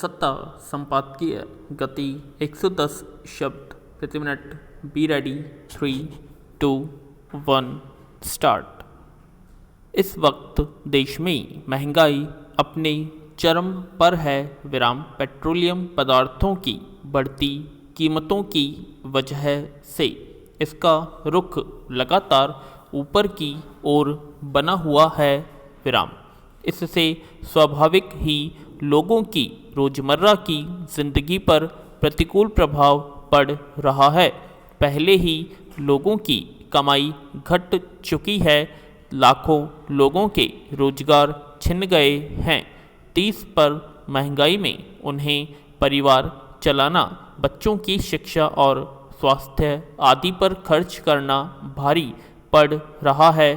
सत्ता संपादकीय गति 110 शब्द प्रति मिनट। Be ready. 3, 2, 1 स्टार्ट। इस वक्त देश में महंगाई अपने चरम पर है। पेट्रोलियम पदार्थों की बढ़ती कीमतों की वजह से इसका रुख लगातार ऊपर की ओर बना हुआ है। इससे स्वाभाविक ही लोगों की रोजमर्रा की जिंदगी पर प्रतिकूल प्रभाव पड़ रहा है। पहले ही लोगों की कमाई घट चुकी है। लाखों लोगों के रोजगार छिन गए हैं। 30 पर महंगाई में उन्हें परिवार चलाना, बच्चों की शिक्षा और स्वास्थ्य आदि पर खर्च करना भारी पड़ रहा है।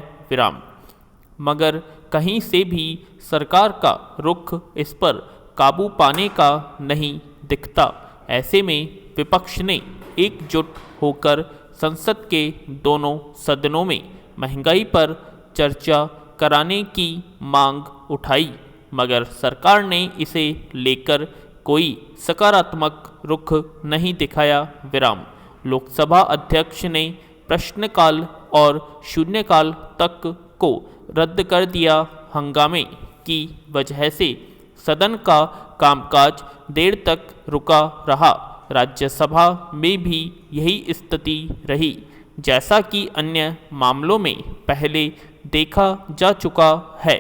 मगर कहीं से भी सरकार का रुख इस पर काबू पाने का नहीं दिखता। ऐसे में विपक्ष ने एकजुट होकर संसद के दोनों सदनों में महंगाई पर चर्चा कराने की मांग उठाई, मगर सरकार ने इसे लेकर कोई सकारात्मक रुख नहीं दिखाया। लोकसभा अध्यक्ष ने प्रश्नकाल और शून्यकाल तक को रद्द कर दिया। हंगामे की वजह से सदन का कामकाज देर तक रुका रहा। राज्यसभा में भी यही स्थिति रही। जैसा कि अन्य मामलों में पहले देखा जा चुका है,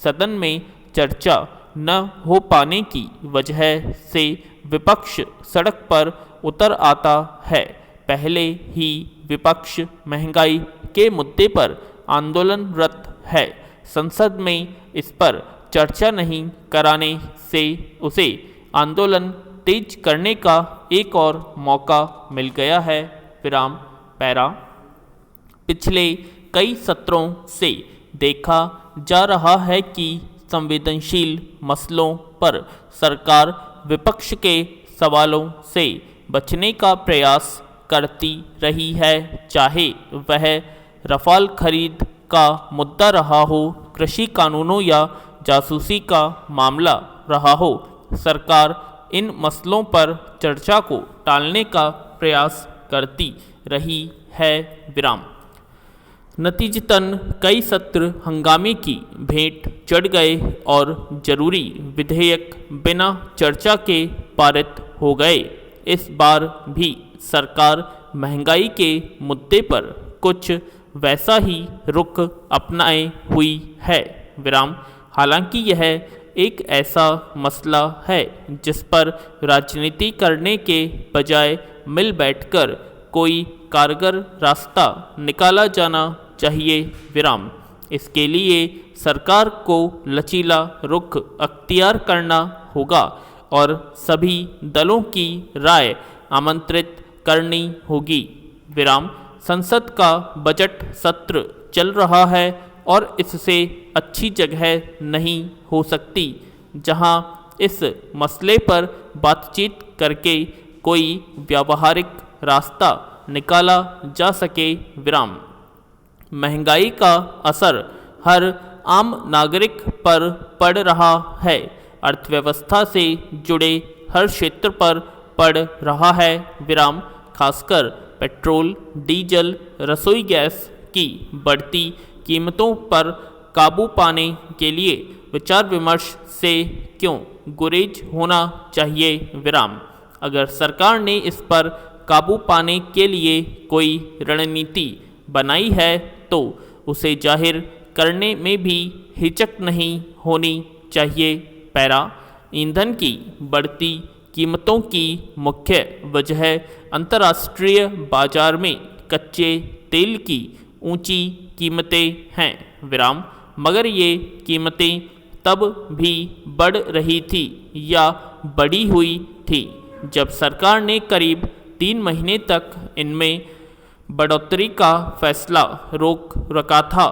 सदन में चर्चा न हो पाने की वजह से विपक्ष सड़क पर उतर आता है। पहले ही विपक्ष महंगाई के मुद्दे पर आंदोलनरत है। संसद में इस पर चर्चा नहीं कराने से उसे आंदोलन तेज करने का एक और मौका मिल गया है। पैरा पिछले कई सत्रों से देखा जा रहा है कि संवेदनशील मसलों पर सरकार विपक्ष के सवालों से बचने का प्रयास करती रही है, चाहे वह रफाल खरीद का मुद्दा रहा हो, कृषि कानूनों या जासूसी का मामला रहा हो। सरकार इन मसलों पर चर्चा को टालने का प्रयास करती रही है। नतीजतन कई सत्र हंगामे की भेंट चढ़ गए और जरूरी विधेयक बिना चर्चा के पारित हो गए। इस बार भी सरकार महंगाई के मुद्दे पर कुछ वैसा ही रुख अपनाए हुई है। हालांकि यह एक ऐसा मसला है जिस पर राजनीति करने के बजाय मिल बैठकर कोई कारगर रास्ता निकाला जाना चाहिए। इसके लिए सरकार को लचीला रुख अख्तियार करना होगा और सभी दलों की राय आमंत्रित करनी होगी। संसद का बजट सत्र चल रहा है और इससे अच्छी जगह नहीं हो सकती जहां इस मसले पर बातचीत करके कोई व्यावहारिक रास्ता निकाला जा सके। महंगाई का असर हर आम नागरिक पर पड़ रहा है। अर्थव्यवस्था से जुड़े हर क्षेत्र पर पड़ रहा है। खासकर पेट्रोल, डीजल, रसोई गैस की बढ़ती कीमतों पर काबू पाने के लिए विचार विमर्श से क्यों गुरेज होना चाहिए। अगर सरकार ने इस पर काबू पाने के लिए कोई रणनीति बनाई है तो उसे जाहिर करने में भी हिचक नहीं होनी चाहिए। ईंधन की बढ़ती कीमतों की मुख्य वजह अंतर्राष्ट्रीय बाजार में कच्चे तेल की ऊंची कीमतें हैं। मगर ये कीमतें तब भी बढ़ रही थी या बढ़ी हुई थी जब सरकार ने करीब 3 महीने तक इनमें बढ़ोतरी का फैसला रोक रखा था।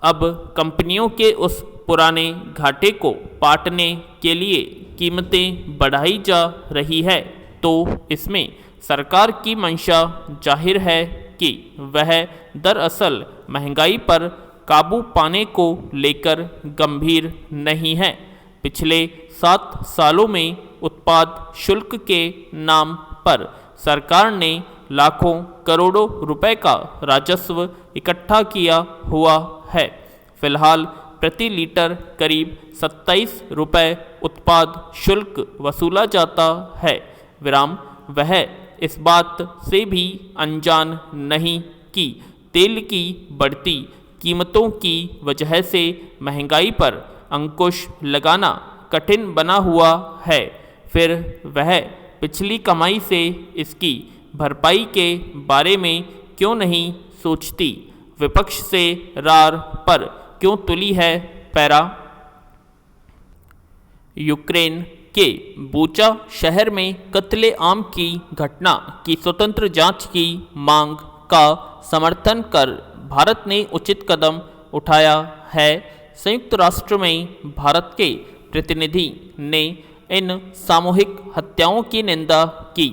अब कंपनियों के उस पुराने घाटे को पाटने के लिए कीमतें बढ़ाई जा रही है, तो इसमें सरकार की मंशा जाहिर है कि वह दरअसल महंगाई पर काबू पाने को लेकर गंभीर नहीं है। पिछले 7 सालों में उत्पाद शुल्क के नाम पर सरकार ने लाखों करोड़ों रुपए का राजस्व इकट्ठा किया हुआ है। फिलहाल प्रति लीटर करीब 27 रुपए उत्पाद शुल्क वसूला जाता है। विराम वह इस बात से भी अनजान नहीं कि तेल की बढ़ती कीमतों की वजह से महंगाई पर अंकुश लगाना कठिन बना हुआ है। फिर वह पिछली कमाई से इसकी भरपाई के बारे में क्यों नहीं सोचती? विपक्ष से रार पर क्यों तुली है पैरा? यूक्रेन के बूचा शहर में कत्ले आम की घटना की स्वतंत्र जांच की मांग का समर्थन कर भारत ने उचित कदम उठाया है। संयुक्त राष्ट्र में भारत के प्रतिनिधि ने इन सामूहिक हत्याओं की निंदा की।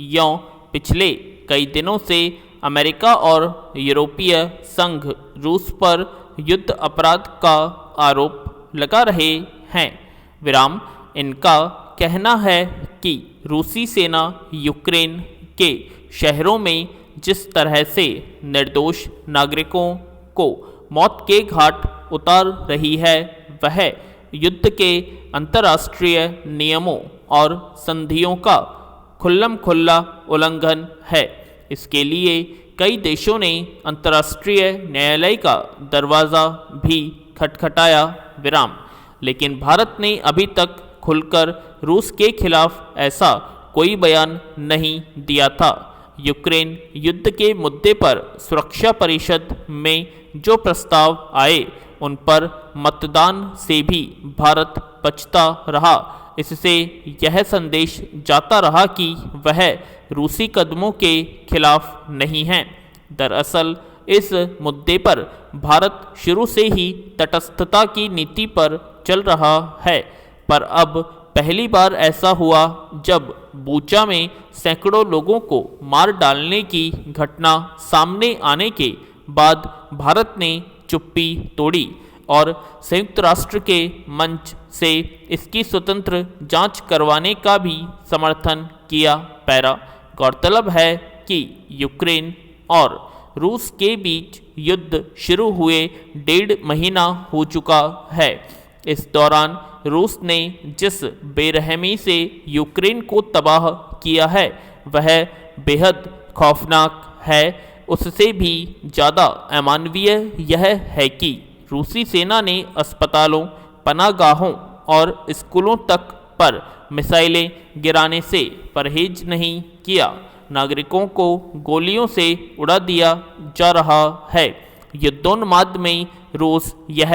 यों पिछले कई दिनों से अमेरिका और यूरोपीय संघ रूस पर युद्ध अपराध का आरोप लगा रहे हैं। विराम इनका कहना है कि रूसी सेना यूक्रेन के शहरों में जिस तरह से निर्दोष नागरिकों को मौत के घाट उतार रही है, वह युद्ध के अंतर्राष्ट्रीय नियमों और संधियों का खुल्लम खुल्ला उल्लंघन है। इसके लिए कई देशों ने अंतर्राष्ट्रीय न्यायालय का दरवाज़ा भी खटखटाया। विराम लेकिन भारत ने अभी तक खुलकर रूस के खिलाफ ऐसा कोई बयान नहीं दिया था। यूक्रेन युद्ध के मुद्दे पर सुरक्षा परिषद में जो प्रस्ताव आए उन पर मतदान से भी भारत बचता रहा। इससे यह संदेश जाता रहा कि वह रूसी कदमों के खिलाफ नहीं है। दरअसल इस मुद्दे पर भारत शुरू से ही तटस्थता की नीति पर चल रहा है, पर अब पहली बार ऐसा हुआ जब बूचा में सैकड़ों लोगों को मार डालने की घटना सामने आने के बाद भारत ने चुप्पी तोड़ी और संयुक्त राष्ट्र के मंच से इसकी स्वतंत्र जांच करवाने का भी समर्थन किया। पैरा गौरतलब है कि यूक्रेन और रूस के बीच युद्ध शुरू हुए 1.5 महीना हो चुका है। इस दौरान रूस ने जिस बेरहमी से यूक्रेन को तबाह किया है वह बेहद खौफनाक है। उससे भी ज़्यादा अमानवीय यह है कि रूसी सेना ने अस्पतालों, पनाहगाहों और स्कूलों तक पर मिसाइलें गिराने से परहेज नहीं किया। नागरिकों को गोलियों से उड़ा दिया जा रहा है। युद्धोन्माद में रूस यह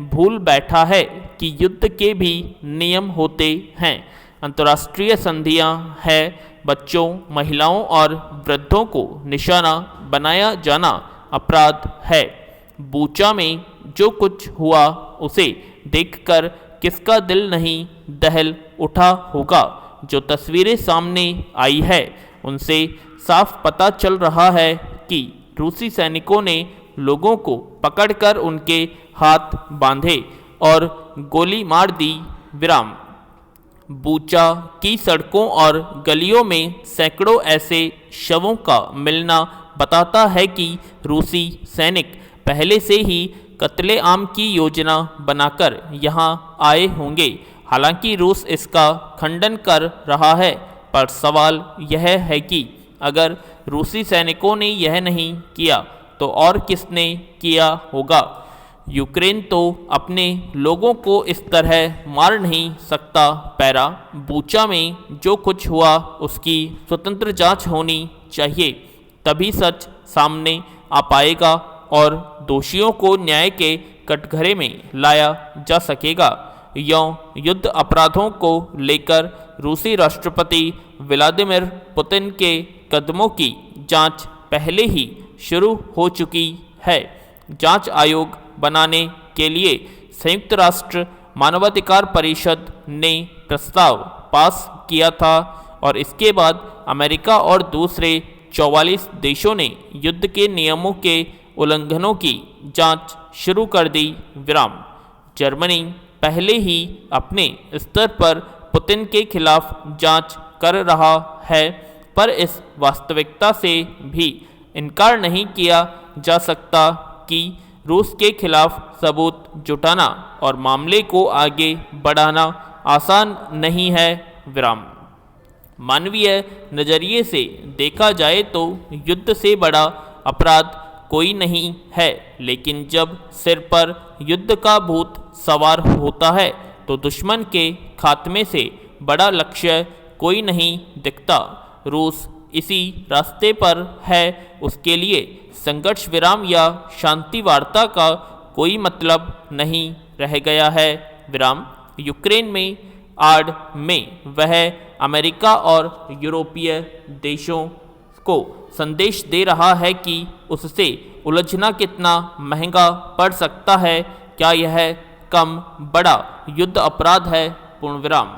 भूल बैठा है कि युद्ध के भी नियम होते हैं, अंतर्राष्ट्रीय संधियां हैं। बच्चों, महिलाओं और वृद्धों को निशाना बनाया जाना अपराध है। बूचा में जो कुछ हुआ उसे देखकर किसका दिल नहीं दहल उठा होगा। जो तस्वीरें सामने आई है उनसे साफ पता चल रहा है कि रूसी सैनिकों ने लोगों को पकड़कर उनके हाथ बांधे और गोली मार दी। विराम बूचा की सड़कों और गलियों में सैकड़ों ऐसे शवों का मिलना बताता है कि रूसी सैनिक पहले से ही कत्लेआम की योजना बनाकर यहाँ आए होंगे। हालांकि रूस इसका खंडन कर रहा है, पर सवाल यह है कि अगर रूसी सैनिकों ने यह नहीं किया तो और किसने किया होगा। यूक्रेन तो अपने लोगों को इस तरह मार नहीं सकता। पैरा बूचा में जो कुछ हुआ उसकी स्वतंत्र जांच होनी चाहिए, तभी सच सामने आ पाएगा और दोषियों को न्याय के कटघरे में लाया जा सकेगा। यों युद्ध अपराधों को लेकर रूसी राष्ट्रपति व्लादिमीर पुतिन के कदमों की जांच पहले ही शुरू हो चुकी है। जांच आयोग बनाने के लिए संयुक्त राष्ट्र मानवाधिकार परिषद ने प्रस्ताव पास किया था और इसके बाद अमेरिका और दूसरे 44 देशों ने युद्ध के नियमों के उल्लंघनों की जांच शुरू कर दी। विराम जर्मनी पहले ही अपने स्तर पर पुतिन के खिलाफ जांच कर रहा है, पर इस वास्तविकता से भी इनकार नहीं किया जा सकता कि रूस के खिलाफ सबूत जुटाना और मामले को आगे बढ़ाना आसान नहीं है। विराम। मानवीय नजरिए से देखा जाए तो युद्ध से बड़ा अपराध कोई नहीं है, लेकिन जब सिर पर युद्ध का भूत सवार होता है तो दुश्मन के खात्मे से बड़ा लक्ष्य कोई नहीं दिखता। रूस इसी रास्ते पर है। उसके लिए संघर्ष विराम या शांति वार्ता का कोई मतलब नहीं रह गया है। विराम। यूक्रेन में आड़ में वह अमेरिका और यूरोपीय देशों को संदेश दे रहा है कि उससे उलझना कितना महंगा पड़ सकता है। क्या यह कम बड़ा युद्ध अपराध है? पूर्ण विराम।